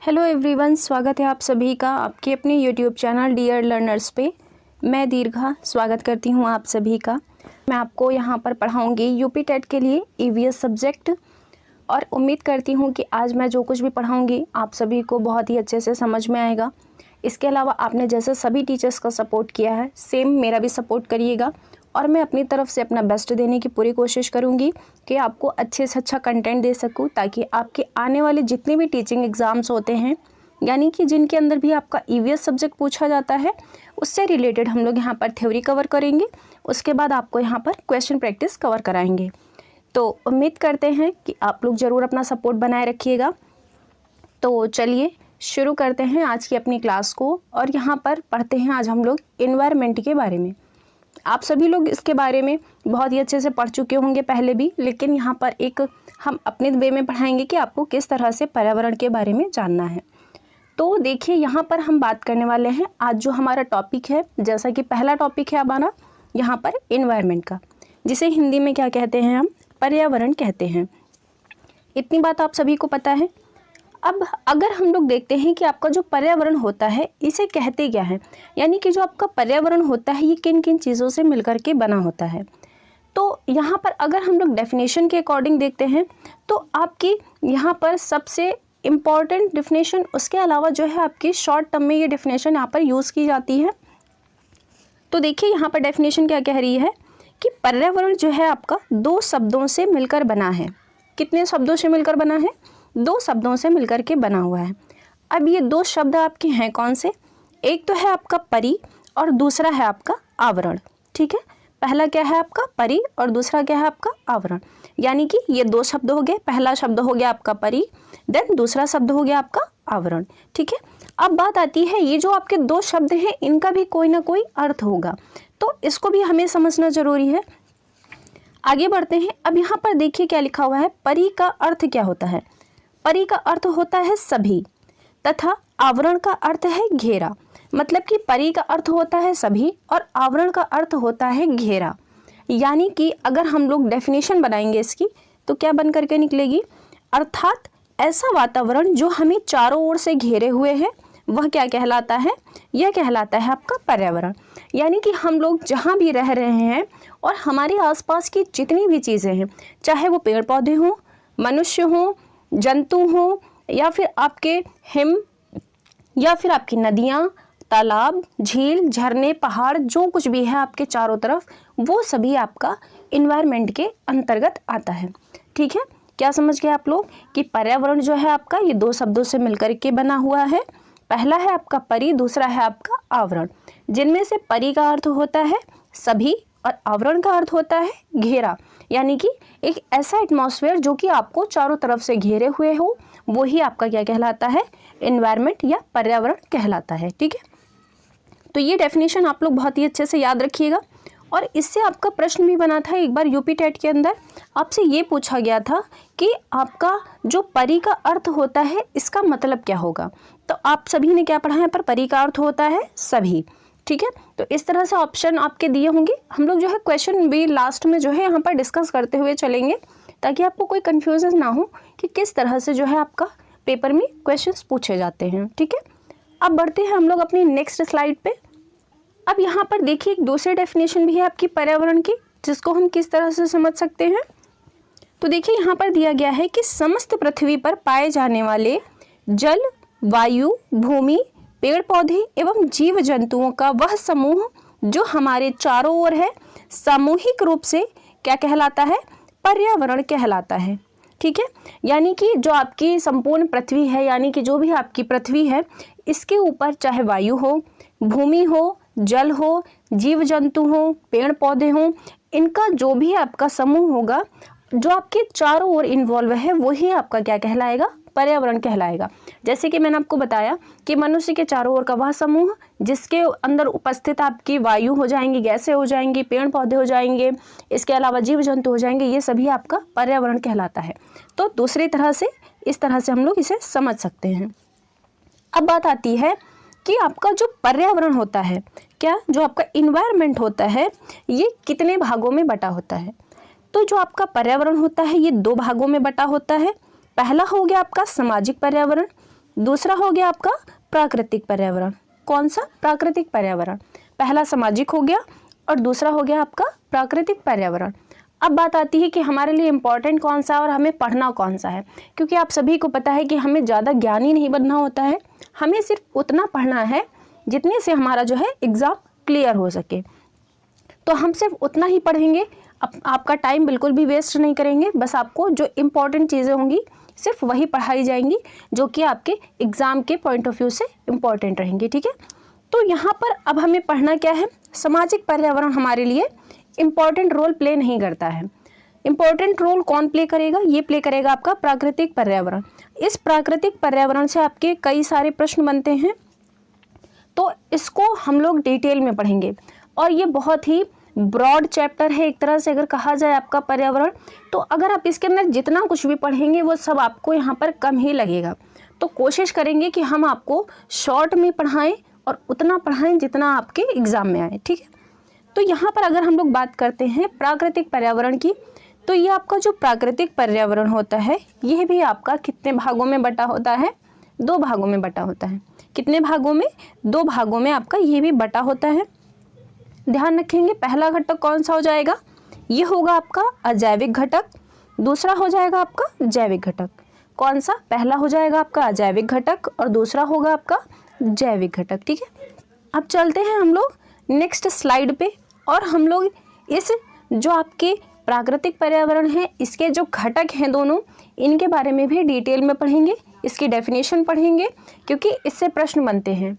Hello everyone, स्वागत है आप सभी का आपके अपने यूट्यूब चैनल डियर लर्नर्स पे। मैं दीर्घा स्वागत करती हूँ आप सभी का। मैं आपको यहाँ पर पढ़ाऊँगी यूपी टेट के लिए ईवीएस सब्जेक्ट और उम्मीद करती हूँ कि आज मैं जो कुछ भी पढ़ाऊँगी आप सभी को बहुत ही अच्छे से समझ में आएगा। इसके अलावा आपने जैसे सभी टीचर्स का सपोर्ट किया है सेम मेरा भी सपोर्ट करिएगा और मैं अपनी तरफ से अपना बेस्ट देने की पूरी कोशिश करूँगी कि आपको अच्छे से अच्छा कंटेंट दे सकूँ, ताकि आपके आने वाले जितने भी टीचिंग एग्ज़ाम्स होते हैं, यानी कि जिनके अंदर भी आपका ईवीएस सब्जेक्ट पूछा जाता है, उससे रिलेटेड हम लोग यहाँ पर थ्योरी कवर करेंगे। उसके बाद आपको यहाँ पर क्वेश्चन प्रैक्टिस कवर कराएंगे। तो उम्मीद करते हैं कि आप लोग ज़रूर अपना सपोर्ट बनाए रखिएगा। तो चलिए शुरू करते हैं आज की अपनी क्लास को और यहाँ पर पढ़ते हैं आज हम लोग एनवायरनमेंट के बारे में। आप सभी लोग इसके बारे में बहुत ही अच्छे से पढ़ चुके होंगे पहले भी, लेकिन यहाँ पर एक हम अपने वे में पढ़ाएंगे कि आपको किस तरह से पर्यावरण के बारे में जानना है। तो देखिए यहाँ पर हम बात करने वाले हैं आज जो हमारा टॉपिक है, जैसा कि पहला टॉपिक है हमारा यहाँ पर एनवायरनमेंट का, जिसे हिंदी में क्या कहते हैं, हम पर्यावरण कहते हैं। इतनी बात आप सभी को पता है। अब अगर हम लोग देखते हैं कि आपका जो पर्यावरण होता है इसे कहते क्या है, यानी कि जो आपका पर्यावरण होता है ये किन किन चीज़ों से मिलकर के बना होता है। तो यहाँ पर अगर हम लोग डेफिनेशन के अकॉर्डिंग देखते हैं तो आपकी यहाँ पर सबसे इम्पॉर्टेंट डेफिनेशन, उसके अलावा जो है आपकी शॉर्ट टर्म में ये डेफिनेशन यहाँ पर यूज़ की जाती है। तो देखिए यहाँ पर डेफिनेशन क्या कह रही है कि पर्यावरण जो है आपका दो शब्दों से मिलकर बना है। कितने शब्दों से मिलकर बना है? दो शब्दों से मिलकर के बना हुआ है। अब ये दो शब्द आपके हैं कौन से? एक तो है आपका परि और दूसरा है आपका आवरण। ठीक है, पहला क्या है आपका परि और दूसरा क्या है आपका आवरण। यानी कि ये दो शब्द हो गए, पहला शब्द हो गया आपका परि, देन दूसरा शब्द हो गया आपका आवरण। ठीक है, अब बात आती है ये जो आपके दो शब्द हैं इनका भी कोई ना कोई अर्थ होगा, तो इसको भी हमें समझना जरूरी है। आगे बढ़ते हैं। अब यहाँ पर देखिए क्या लिखा हुआ है, परि का अर्थ क्या होता है? परि का अर्थ होता है सभी तथा आवरण का अर्थ है घेरा। मतलब कि परि का अर्थ होता है सभी और आवरण का अर्थ होता है घेरा। यानी कि अगर हम लोग डेफिनेशन बनाएंगे इसकी तो क्या बन करके निकलेगी, अर्थात ऐसा वातावरण जो हमें चारों ओर से घेरे हुए है वह क्या कहलाता है? यह कहलाता है आपका पर्यावरण। यानी कि हम लोग जहाँ भी रह रहे हैं और हमारे आसपास की जितनी भी चीज़ें हैं, चाहे वो पेड़ पौधे हों, मनुष्य हों, जंतु हो, या फिर आपके हिम, या फिर आपकी नदियाँ, तालाब, झील, झरने, पहाड़, जो कुछ भी है आपके चारों तरफ, वो सभी आपका एनवायरनमेंट के अंतर्गत आता है। ठीक है, क्या समझ गए आप लोग कि पर्यावरण जो है आपका ये दो शब्दों से मिलकर के बना हुआ है। पहला है आपका परि, दूसरा है आपका आवरण, जिनमें से परि का अर्थ होता है सभी और आवरण का अर्थ होता है घेरा। यानी कि एक ऐसा एटमॉस्फेयर जो कि आपको चारों तरफ से घेरे हुए हो, वो ही आपका क्या कहलाता है? एनवायरनमेंट या पर्यावरण कहलाता है। ठीक है, तो ये डेफिनेशन आप लोग बहुत ही अच्छे से याद रखिएगा। और इससे आपका प्रश्न भी बना था एक बार यूपी टेट के अंदर, आपसे ये पूछा गया था कि आपका जो परि का अर्थ होता है इसका मतलब क्या होगा। तो आप सभी ने क्या पढ़ा है, पर परि का अर्थ होता है सभी। ठीक है, तो इस तरह से ऑप्शन आपके दिए होंगे। हम लोग जो है क्वेश्चन भी लास्ट में जो है यहाँ पर डिस्कस करते हुए चलेंगे, ताकि आपको कोई कन्फ्यूजन ना हो कि किस तरह से जो है आपका पेपर में क्वेश्चंस पूछे जाते हैं। ठीक है, अब बढ़ते हैं हम लोग अपनी नेक्स्ट स्लाइड पे। अब यहाँ पर देखिए एक दूसरी डेफिनेशन भी है आपकी पर्यावरण की, जिसको हम किस तरह से समझ सकते हैं। तो देखिए यहाँ पर दिया गया है कि समस्त पृथ्वी पर पाए जाने वाले जल, वायु, भूमि, पेड़ पौधे एवं जीव जंतुओं का वह समूह जो हमारे चारों ओर है, सामूहिक रूप से क्या कहलाता है? पर्यावरण कहलाता है। ठीक है, यानी कि जो आपकी संपूर्ण पृथ्वी है, यानी कि जो भी आपकी पृथ्वी है, इसके ऊपर चाहे वायु हो, भूमि हो, जल हो, जीव जंतु हो, पेड़ पौधे हो, इनका जो भी आपका समूह होगा जो आपके चारों ओर इन्वॉल्व है, वही आपका क्या कहलाएगा? पर्यावरण कहलाएगा। जैसे कि मैंने आपको बताया कि मनुष्य के चारों ओर का वह समूह जिसके अंदर उपस्थित आपकी वायु हो जाएंगी, गैसें हो जाएंगी, पेड़ पौधे हो जाएंगे, इसके अलावा जीव जंतु हो जाएंगे, ये सभी आपका पर्यावरण कहलाता है। तो दूसरी तरह से इस तरह से हम लोग इसे समझ सकते हैं। अब बात आती है कि आपका जो पर्यावरण होता है, क्या जो आपका इन्वायरमेंट होता है, ये कितने भागों में बटा होता है। तो जो आपका पर्यावरण होता है ये दो भागों में बटा होता है। पहला हो गया आपका सामाजिक पर्यावरण दूसरा हो गया आपका प्राकृतिक पर्यावरण। कौन सा? प्राकृतिक पर्यावरण। पहला सामाजिक हो गया और दूसरा हो गया आपका प्राकृतिक पर्यावरण। अब बात आती है कि हमारे लिए इम्पॉर्टेंट कौन सा है और हमें पढ़ना कौन सा है, क्योंकि आप सभी को पता है कि हमें ज़्यादा ज्ञानी नहीं बनना होता है, हमें सिर्फ उतना पढ़ना है जितने से हमारा जो है एग्ज़ाम क्लियर हो सके। तो हम सिर्फ उतना ही पढ़ेंगे, आपका टाइम बिल्कुल भी वेस्ट नहीं करेंगे। बस आपको जो इम्पॉर्टेंट चीज़ें होंगी सिर्फ वही पढ़ाई जाएंगी जो कि आपके एग्ज़ाम के पॉइंट ऑफ व्यू से इम्पॉर्टेंट रहेंगी, ठीक है। तो यहाँ पर अब हमें पढ़ना क्या है? सामाजिक पर्यावरण हमारे लिए इम्पॉर्टेंट रोल प्ले नहीं करता है। इम्पॉर्टेंट रोल कौन प्ले करेगा? ये प्ले करेगा आपका प्राकृतिक पर्यावरण। इस प्राकृतिक पर्यावरण से आपके कई सारे प्रश्न बनते हैं, तो इसको हम लोग डिटेल में पढ़ेंगे। और ये बहुत ही ब्रॉड चैप्टर है एक तरह से अगर कहा जाए आपका पर्यावरण। तो अगर आप इसके अंदर जितना कुछ भी पढ़ेंगे वो सब आपको यहाँ पर कम ही लगेगा। तो कोशिश करेंगे कि हम आपको शॉर्ट में पढ़ाएं और उतना पढ़ाएं जितना आपके एग्ज़ाम में आए, ठीक है। तो यहाँ पर अगर हम लोग बात करते हैं प्राकृतिक पर्यावरण की, तो ये आपका जो प्राकृतिक पर्यावरण होता है यह भी आपका कितने भागों में बटा होता है? 2 भागों में बटा होता है। कितने भागों में? 2 भागों में आपका ये भी बटा होता है। ध्यान रखेंगे, पहला घटक कौन सा हो जाएगा? ये होगा आपका अजैविक घटक। दूसरा हो जाएगा आपका जैविक घटक। कौन सा? पहला हो जाएगा आपका अजैविक घटक और दूसरा होगा आपका जैविक घटक, ठीक है। अब चलते हैं हम लोग नेक्स्ट स्लाइड पे और हम लोग इस जो आपके प्राकृतिक पर्यावरण है इसके जो घटक हैं दोनों, इनके बारे में भी डिटेल में पढ़ेंगे, इसकी डेफिनेशन पढ़ेंगे क्योंकि इससे प्रश्न बनते हैं।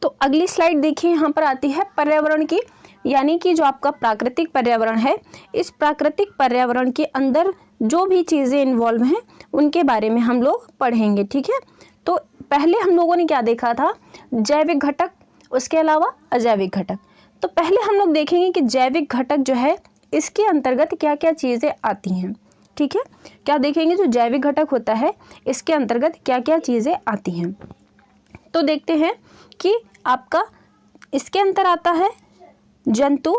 तो अगली स्लाइड देखिए, यहाँ पर आती है पर्यावरण की, यानी कि जो आपका प्राकृतिक पर्यावरण है, इस प्राकृतिक पर्यावरण के अंदर जो भी चीज़ें इन्वॉल्व हैं उनके बारे में हम लोग पढ़ेंगे, ठीक है। तो पहले हम लोगों ने क्या देखा था? जैविक घटक, उसके अलावा अजैविक घटक। तो पहले हम लोग देखेंगे कि जैविक घटक जो है इसके अंतर्गत क्या क्या चीज़ें आती हैं, ठीक है। क्या देखेंगे? जो जैविक घटक होता है इसके अंतर्गत क्या क्या चीज़ें आती हैं। तो देखते हैं कि आपका इसके अंतर आता है जंतु,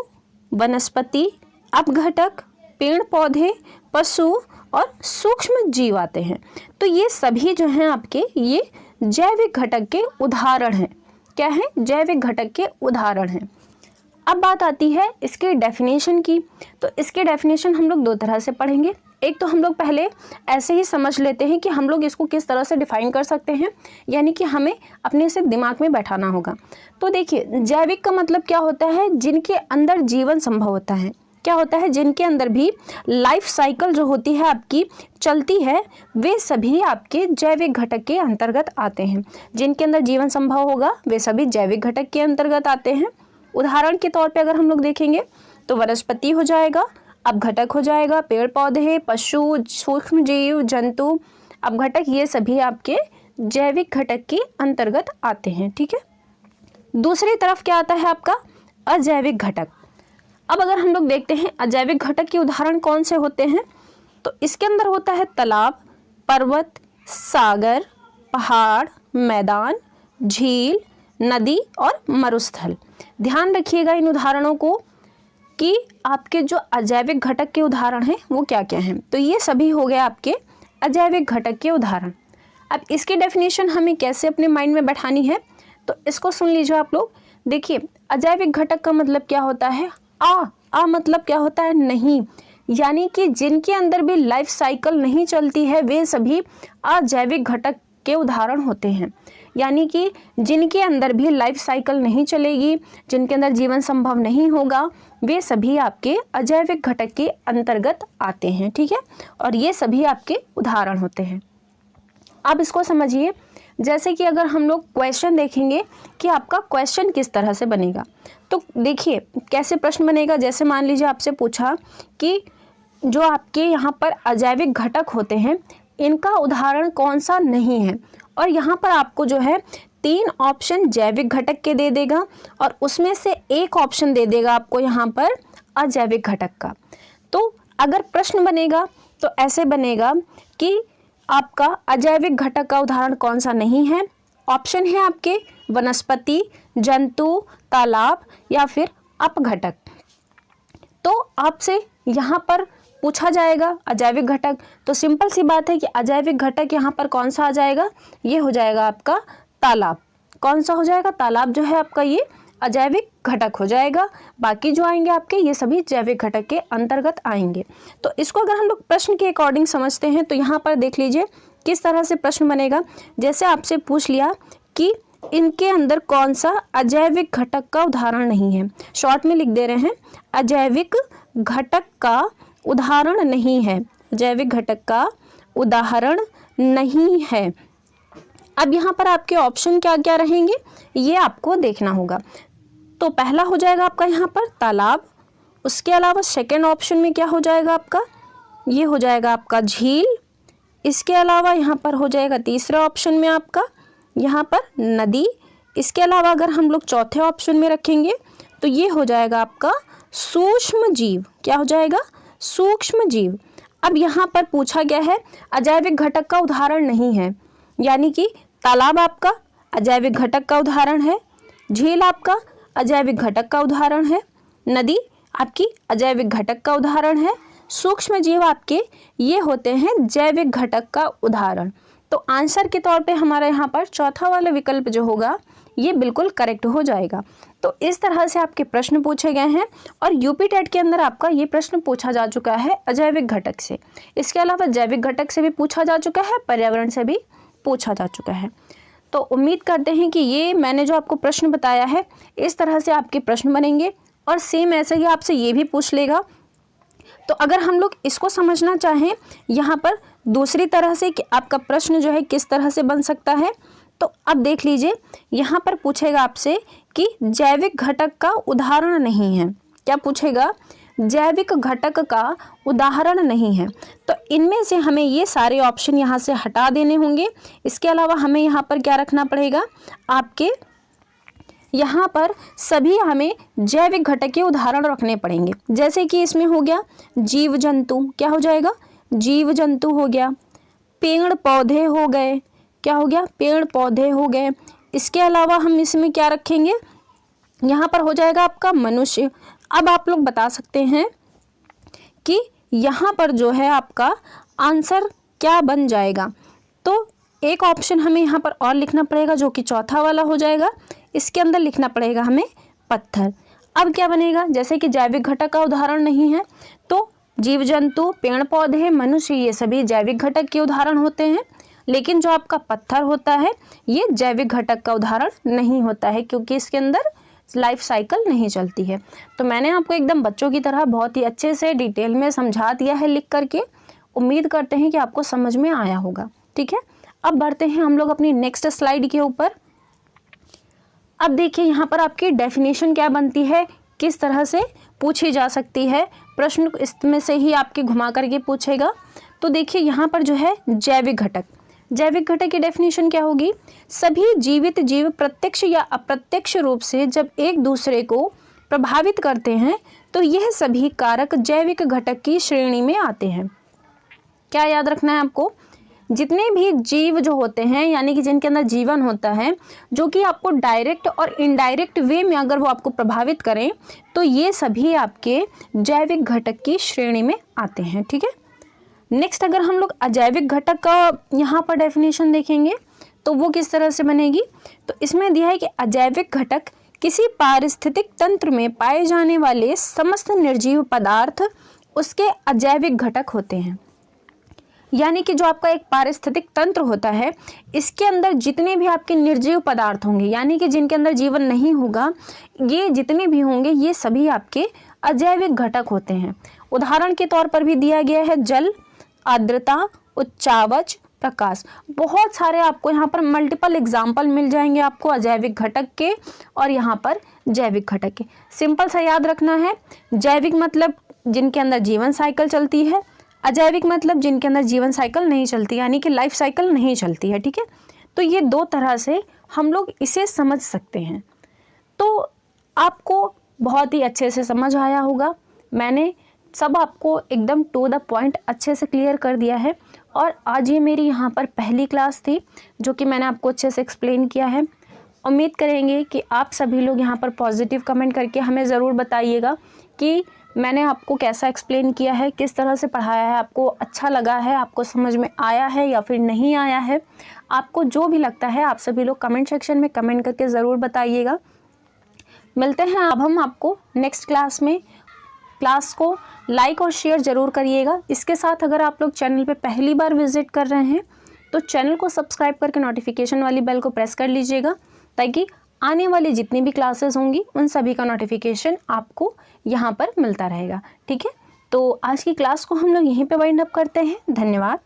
वनस्पति, अपघटक, पेड़ पौधे, पशु और सूक्ष्म जीव आते हैं। तो ये सभी जो हैं आपके ये जैविक घटक के उदाहरण हैं। क्या है? जैविक घटक के उदाहरण हैं। अब बात आती है इसके डेफिनेशन की। तो इसके डेफिनेशन हम लोग 2 तरह से पढ़ेंगे। एक तो हम लोग पहले ऐसे ही समझ लेते हैं कि हम लोग इसको किस तरह से डिफाइन कर सकते हैं, यानी कि हमें अपने से दिमाग में बैठाना होगा। तो देखिए, जैविक का मतलब क्या होता है? जिनके अंदर जीवन संभव होता है। क्या होता है? जिनके अंदर भी लाइफ साइकिल जो होती है आपकी चलती है, वे सभी आपके जैविक घटक के अंतर्गत आते हैं। जिनके अंदर जीवन संभव होगा वे सभी जैविक घटक के अंतर्गत आते हैं। उदाहरण के तौर पे अगर हम लोग देखेंगे तो वनस्पति हो जाएगा, अपघटक हो जाएगा, पेड़ पौधे, पशु, सूक्ष्म जीव, जंतु, अपघटक, ये सभी आपके जैविक घटक के अंतर्गत आते हैं, ठीक है। दूसरी तरफ क्या आता है आपका? अजैविक घटक। अब अगर हम लोग देखते हैं अजैविक घटक के उदाहरण कौन से होते हैं, तो इसके अंदर होता है तालाब, पर्वत, सागर, पहाड़, मैदान, झील, नदी और मरुस्थल। ध्यान रखिएगा इन उदाहरणों को कि आपके जो अजैविक घटक के उदाहरण हैं वो क्या क्या हैं। तो ये सभी हो गए आपके अजैविक घटक के उदाहरण। अब इसकी डेफिनेशन हमें कैसे अपने माइंड में बैठानी है, तो इसको सुन लीजिए आप लोग। देखिए, अजैविक घटक का मतलब क्या होता है? आ मतलब क्या होता है? नहीं, यानी कि जिनके अंदर भी लाइफ साइकिल नहीं चलती है वे सभी अजैविक घटक के उदाहरण होते हैं। यानी कि जिनके अंदर भी लाइफ साइकिल नहीं चलेगी, जिनके अंदर जीवन संभव नहीं होगा, वे सभी आपके अजैविक घटक के अंतर्गत आते हैं, ठीक है। और ये सभी आपके उदाहरण होते हैं। अब इसको समझिए, जैसे कि अगर हम लोग क्वेश्चन देखेंगे कि आपका क्वेश्चन किस तरह से बनेगा, तो देखिए कैसे प्रश्न बनेगा। जैसे मान लीजिए आपसे पूछा कि जो आपके यहाँ पर अजैविक घटक होते हैं इनका उदाहरण कौन सा नहीं है, और यहाँ पर आपको जो है 3 ऑप्शन जैविक घटक के दे देगा और उसमें से एक ऑप्शन दे देगा आपको यहाँ पर अजैविक घटक का। तो अगर प्रश्न बनेगा तो ऐसे बनेगा कि आपका अजैविक घटक का उदाहरण कौन सा नहीं है। ऑप्शन है आपके वनस्पति, जंतु, तालाब या फिर अपघटक। तो आपसे यहाँ पर पूछा जाएगा अजैविक घटक, तो सिंपल सी बात है कि अजैविक घटक यहाँ पर कौन सा आ जाएगा, ये हो जाएगा आपका तालाब। कौन सा हो जाएगा, तालाब जो है आपका ये अजैविक घटक हो जाएगा। बाकी जो आएंगे आपके ये सभी जैविक घटक के अंतर्गत आएंगे। तो इसको अगर हम लोग प्रश्न के अकॉर्डिंग समझते हैं तो यहाँ पर देख लीजिए किस तरह से प्रश्न बनेगा। जैसे आपसे पूछ लिया कि इनके अंदर कौन सा अजैविक घटक का उदाहरण नहीं है, शॉर्ट में लिख दे रहे हैं अजैविक घटक का उदाहरण नहीं है, जैविक घटक का उदाहरण नहीं है। अब यहाँ पर आपके ऑप्शन क्या क्या रहेंगे ये आपको देखना होगा। तो पहला हो जाएगा आपका यहाँ पर तालाब, उसके अलावा सेकंड ऑप्शन में क्या हो जाएगा आपका, ये हो जाएगा आपका झील। इसके अलावा यहाँ पर हो जाएगा तीसरे ऑप्शन में आपका यहाँ पर नदी। इसके अलावा अगर हम लोग चौथे ऑप्शन में रखेंगे तो ये हो जाएगा आपका सूक्ष्म जीव। क्या हो जाएगा, सूक्ष्म जीव। अब यहाँ पर पूछा गया है अजैविक घटक का उदाहरण नहीं है, यानी कि तालाब आपका अजैविक घटक का उदाहरण है, झील आपका अजैविक घटक का उदाहरण है, नदी आपकी अजैविक घटक का उदाहरण है, सूक्ष्म जीव आपके ये होते हैं जैविक घटक का उदाहरण। तो आंसर के तौर पे हमारा यहाँ पर चौथा वाला विकल्प जो होगा ये बिल्कुल करेक्ट हो जाएगा। तो इस तरह से आपके प्रश्न पूछे गए हैं और यूपी टेट के अंदर आपका ये प्रश्न पूछा जा चुका है अजैविक घटक से। इसके अलावा जैविक घटक से भी पूछा जा चुका है, पर्यावरण से भी पूछा जा चुका है। तो उम्मीद करते हैं कि ये मैंने जो आपको प्रश्न बताया है इस तरह से आपके प्रश्न बनेंगे और सेम ऐसे ही आपसे ये भी पूछ लेगा। तो अगर हम लोग इसको समझना चाहें यहाँ पर दूसरी तरह से कि आपका प्रश्न जो है किस तरह से बन सकता है, तो अब देख लीजिए यहाँ पर पूछेगा आपसे कि जैविक घटक का उदाहरण नहीं है। क्या पूछेगा, जैविक घटक का उदाहरण नहीं है। तो इनमें से हमें ये सारे ऑप्शन यहाँ से हटा देने होंगे। इसके अलावा हमें यहाँ पर क्या रखना पड़ेगा, आपके यहाँ पर सभी हमें जैविक घटक के उदाहरण रखने पड़ेंगे। जैसे कि इसमें हो गया जीव जंतु, क्या हो जाएगा, जीव जंतु हो गया, पेड़ पौधे हो गए, क्या हो गया, पेड़ पौधे हो गए। इसके अलावा हम इसमें क्या रखेंगे, यहाँ पर हो जाएगा आपका मनुष्य। अब आप लोग बता सकते हैं कि यहाँ पर जो है आपका आंसर क्या बन जाएगा। तो एक ऑप्शन हमें यहाँ पर और लिखना पड़ेगा जो कि चौथा वाला हो जाएगा। इसके अंदर लिखना पड़ेगा हमें पत्थर। अब क्या बनेगा, जैसे कि जैविक घटक का उदाहरण नहीं है तो जीव जंतु, पेड़ पौधे, मनुष्य ये सभी जैविक घटक के उदाहरण होते हैं, लेकिन जो आपका पत्थर होता है ये जैविक घटक का उदाहरण नहीं होता है क्योंकि इसके अंदर लाइफ साइकिल नहीं चलती है। तो मैंने आपको एकदम बच्चों की तरह बहुत ही अच्छे से डिटेल में समझा दिया है लिख करके। उम्मीद करते हैं कि आपको समझ में आया होगा। ठीक है, अब बढ़ते हैं हम लोग अपनी नेक्स्ट स्लाइड के ऊपर। अब देखिए यहाँ पर आपकी डेफिनेशन क्या बनती है, किस तरह से पूछी जा सकती है, प्रश्न इसमें से ही आपके घुमा करके पूछेगा। तो देखिए यहाँ पर जो है जैविक घटक, जैविक घटक की डेफिनेशन क्या होगी, सभी जीवित जीव प्रत्यक्ष या अप्रत्यक्ष रूप से जब एक दूसरे को प्रभावित करते हैं तो यह सभी कारक जैविक घटक की श्रेणी में आते हैं। क्या याद रखना है आपको, जितने भी जीव जो होते हैं यानी कि जिनके अंदर जीवन होता है जो कि आपको डायरेक्ट और इनडायरेक्ट वे में अगर वो आपको प्रभावित करें तो ये सभी आपके जैविक घटक की श्रेणी में आते हैं। ठीक है, नेक्स्ट अगर हम लोग अजैविक घटक का यहाँ पर डेफिनेशन देखेंगे तो वो किस तरह से बनेगी। तो इसमें दिया है कि अजैविक घटक किसी पारिस्थितिक तंत्र में पाए जाने वाले समस्त निर्जीव पदार्थ उसके अजैविक घटक होते हैं। यानी कि जो आपका एक पारिस्थितिक तंत्र होता है इसके अंदर जितने भी आपके निर्जीव पदार्थ होंगे यानी कि जिनके अंदर जीवन नहीं होगा, ये जितने भी होंगे ये सभी आपके अजैविक घटक होते हैं। उदाहरण के तौर पर भी दिया गया है जल, आर्द्रता, उच्चावच, प्रकाश। बहुत सारे आपको यहाँ पर मल्टीपल एग्जाम्पल मिल जाएंगे आपको अजैविक घटक के और यहाँ पर जैविक घटक के। सिंपल सा याद रखना है, जैविक मतलब जिनके अंदर जीवन साइकिल चलती है, अजैविक मतलब जिनके अंदर जीवन साइकिल नहीं चलती यानी कि लाइफ साइकिल नहीं चलती है। ठीक है, तो ये दो तरह से हम लोग इसे समझ सकते हैं। तो आपको बहुत ही अच्छे से समझ आया होगा, मैंने सब आपको एकदम टू द पॉइंट अच्छे से क्लियर कर दिया है। और आज ये मेरी यहाँ पर पहली क्लास थी जो कि मैंने आपको अच्छे से एक्सप्लेन किया है। उम्मीद करेंगे कि आप सभी लोग यहाँ पर पॉजिटिव कमेंट करके हमें ज़रूर बताइएगा कि मैंने आपको कैसा एक्सप्लेन किया है, किस तरह से पढ़ाया है, आपको अच्छा लगा है, आपको समझ में आया है या फिर नहीं आया है। आपको जो भी लगता है आप सभी लोग कमेंट सेक्शन में कमेंट करके ज़रूर बताइएगा। मिलते हैं अब हम आपको नेक्स्ट क्लास में। क्लास को लाइक और शेयर ज़रूर करिएगा। इसके साथ अगर आप लोग चैनल पे पहली बार विजिट कर रहे हैं तो चैनल को सब्सक्राइब करके नोटिफिकेशन वाली बेल को प्रेस कर लीजिएगा, ताकि आने वाली जितनी भी क्लासेस होंगी उन सभी का नोटिफिकेशन आपको यहाँ पर मिलता रहेगा। ठीक है, तो आज की क्लास को हम लोग यहीं पे वाइंड अप करते हैं। धन्यवाद।